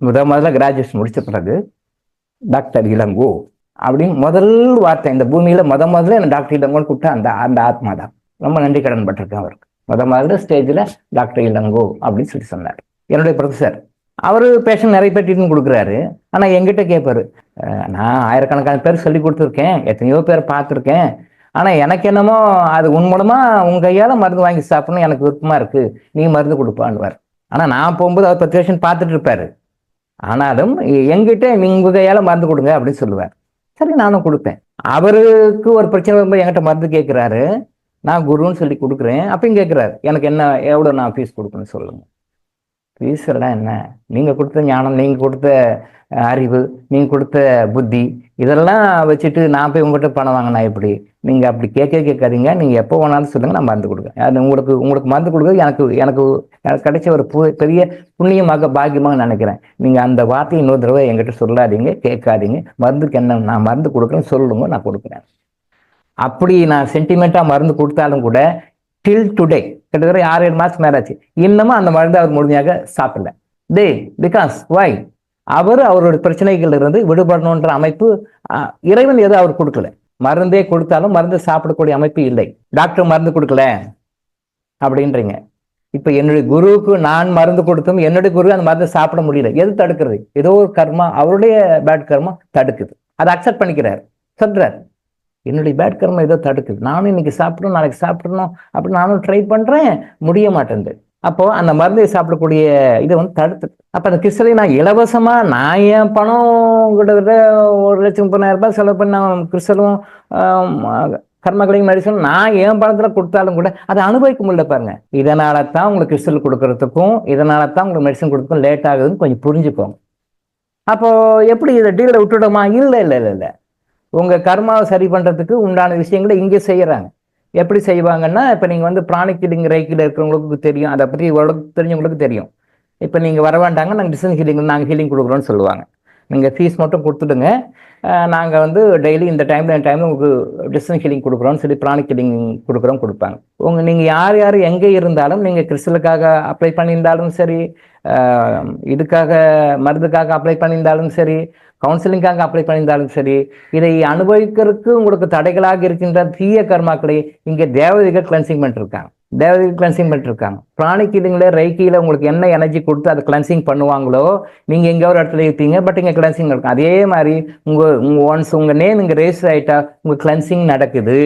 முதல்ல கிராஜுவேஷன் முடிச்ச பிறகு டாக்டர் இளங்கோ அப்படின்னு முதல் வார்த்தை இந்த பூமியில முதல்ல என்ன டாக்டர் இளங்கோன்னு கூப்பிட்டா அந்த அந்த ஆத்மா தான். ரொம்ப நன்றி கடன் பட்டிருக்கேன் அவருக்கு. முதல்ல ஸ்டேஜில் டாக்டர் இளங்கோ அப்படின்னு சொல்லி சொன்னார். என்னுடைய ப்ரொஃபஸர் அவரு பேஷண்ட் நிறைய பேர் ட்ரீட்மெண்ட் கொடுக்குறாரு. ஆனால் எங்கிட்ட கேட்பாரு, நான் ஆயிரக்கணக்கான பேர் சொல்லி கொடுத்துருக்கேன், எத்தனையோ பேர் பார்த்துருக்கேன், ஆனால் எனக்கு என்னமோ அது உன் மூலமா உங்க கையால் மருந்து வாங்கி சாப்பிடணும் எனக்கு விருப்பமா இருக்கு, நீ மருந்து கொடுப்பான்னுவார். ஆனால் நான் போகும்போது அவர் 10 பேஷண்ட் பார்த்துட்டு இருப்பாரு. ஆனாலும் எங்கிட்ட உங்க கையால் மருந்து கொடுங்க அப்படின்னு சொல்லுவார். சரி நானும் கொடுப்பேன். அவருக்கு ஒரு பிரச்சனை வரும்போது என்கிட்ட மருந்து கேட்குறாரு, நான் குருன்னு சொல்லி கொடுக்குறேன். அப்பயும் கேட்குறாரு, எனக்கு என்ன எவ்வளோ நான் ஃபீஸ் கொடுக்கணும்னு சொல்லுங்க. ஃபீஸ் எல்லாம் என்ன, நீங்கள் கொடுத்த ஞானம், நீங்கள் கொடுத்த அறிவு, நீங்கள் கொடுத்த புத்தி, இதெல்லாம் வச்சுட்டு நான் போய் உங்கள்கிட்ட பணம் வாங்கினா எப்படி? நீங்கள் அப்படி கேட்காதீங்க, நீங்கள் எப்போ வேணாலும் சொல்லுங்கள், நான் மருந்து கொடுக்குறேன். அது உங்களுக்கு மருந்து கொடுக்குறது எனக்கு கிடைச்ச ஒரு பெரிய புண்ணியமாக பாக்கியமாக நினைக்கிறேன். நீங்கள் அந்த வார்த்தையை இன்னொரு தடவை என்கிட்ட சொல்லாதீங்க, கேட்காதீங்க. மருந்துக்கு என்ன, நான் மருந்து கொடுக்குறேன்னு சொல்லுங்க, நான் கொடுக்குறேன். அப்படி நான் சென்டிமெண்ட்டாக மருந்து கொடுத்தாலும் கூட டில் டுடே கிட்டத்தட்ட 6-7 மாதம் மேலாச்சு, இன்னமும் அந்த மருந்து அவர் முழுமையாக சாப்பிடல. Because why? அவருடைய பிரச்சனைகள் இருந்து விடுபடணுன்ற அமைப்பு இறைவன் எதுவும் அவர் கொடுக்கல. மருந்தே கொடுத்தாலும் மருந்து சாப்பிடக்கூடிய அமைப்பு இல்லை. டாக்டர் மருந்து கொடுக்கல அப்படின்றீங்க. இப்ப என்னுடைய குருவுக்கு நான் மருந்து கொடுத்தும் என்னுடைய குரு அந்த மருந்து சாப்பிட முடியல. எது தடுக்கிறது? ஏதோ ஒரு கர்மா, அவருடைய பேட் கர்மா தடுக்குது. அதை அக்செப்ட் பண்ணிக்கிறார், சொல்றார், என்னுடைய பேட் கர்மா ஏதோ தடுக்குது, நானும் இன்னைக்கு சாப்பிடணும், நாளைக்கு சாப்பிடணும் அப்படின்னு நானும் ட்ரை பண்றேன், முடிய மாட்டேங்குது. அப்போ அந்த மருந்தை சாப்பிடக்கூடிய இதை தடுத்து, அப்ப அந்த கிறிஸ்டலை நான் இலவசமா, நான் என் பணம் கிட்டத்தட்ட 1,30,000 ரூபாய் செலவு பண்ண கிறிஸ்டலும் கர்மங்களையும் மெடிசன் நான் என் பணத்துல கொடுத்தாலும் கூட அதை அனுபவிக்க முடியல பாருங்க. இதனால தான் உங்களுக்கு கிறிஸ்டல் கொடுக்கறதுக்கும் இதனால தான் உங்களுக்கு மெடிசன் கொடுக்கறதுக்கும் லேட் ஆகுதுன்னு கொஞ்சம் புரிஞ்சுக்கோங்க. அப்போ எப்படி இதை டீலை விட்டுடுமா? இல்லை இல்லை இல்லை இல்லை. உங்க கர்மாவை சரி பண்றதுக்கு உண்டான விஷயங்களை இங்கே செய்யறாங்க. எப்படி செய்வாங்கன்னா, இப்ப நீங்க பிராணிக் ஹீலிங் ரைக்கில் இருக்கிறவங்களுக்கு தெரியும், அதை பற்றி ஓரளவுக்கு தெரிஞ்சவங்களுக்கு தெரியும். இப்ப நீங்க வர வேண்டாங்க, நாங்கள் டிஸ்டன்ஸ் ஹீலிங் நாங்கள் ஹீலிங் கொடுக்குறோன்னு சொல்லுவாங்க. நீங்கள் ஃபீஸ் மட்டும் கொடுத்துடுங்க, நாங்கள் டெய்லி இந்த டைம்ல உங்களுக்கு டிஸ்டன்ஸ் ஹீலிங் கொடுக்குறோம்னு சொல்லி பிராணிக் ஹீலிங் கொடுப்பாங்க. நீங்கள் யார் எங்கே இருந்தாலும், நீங்கள் கிறிஸ்டலுக்காக அப்ளை பண்ணியிருந்தாலும் சரி, இதுக்காக மருந்துக்காக அப்ளை பண்ணியிருந்தாலும் சரி, கவுன்சிலிங்காக அப்ளை பண்ணியிருந்தாலும் சரி, இதை அனுபவிக்கிறதுக்கு உங்களுக்கு தடைகளாக இருக்கின்ற தீய கர்மாக்களை இங்கே தேவதைகள் கிளென்சிங் பண்ணிருக்காங்க. பிராணிக் ஹீலிங்ல ரைக்கியில உங்களுக்கு என்ன எனர்ஜி கொடுத்து அதை கிளென்சிங் பண்ணுவாங்களோ, நீங்க எங்க ஒரு இடத்துல இருப்பீங்க, பட் இங்க கிளென்சிங் இருக்கும். அதே மாதிரி ஒன்ஸ் உங்க நேம் இங்க ரெஜிஸ்டர் ஆயிட்டா உங்க கிளென்சிங் நடக்குது.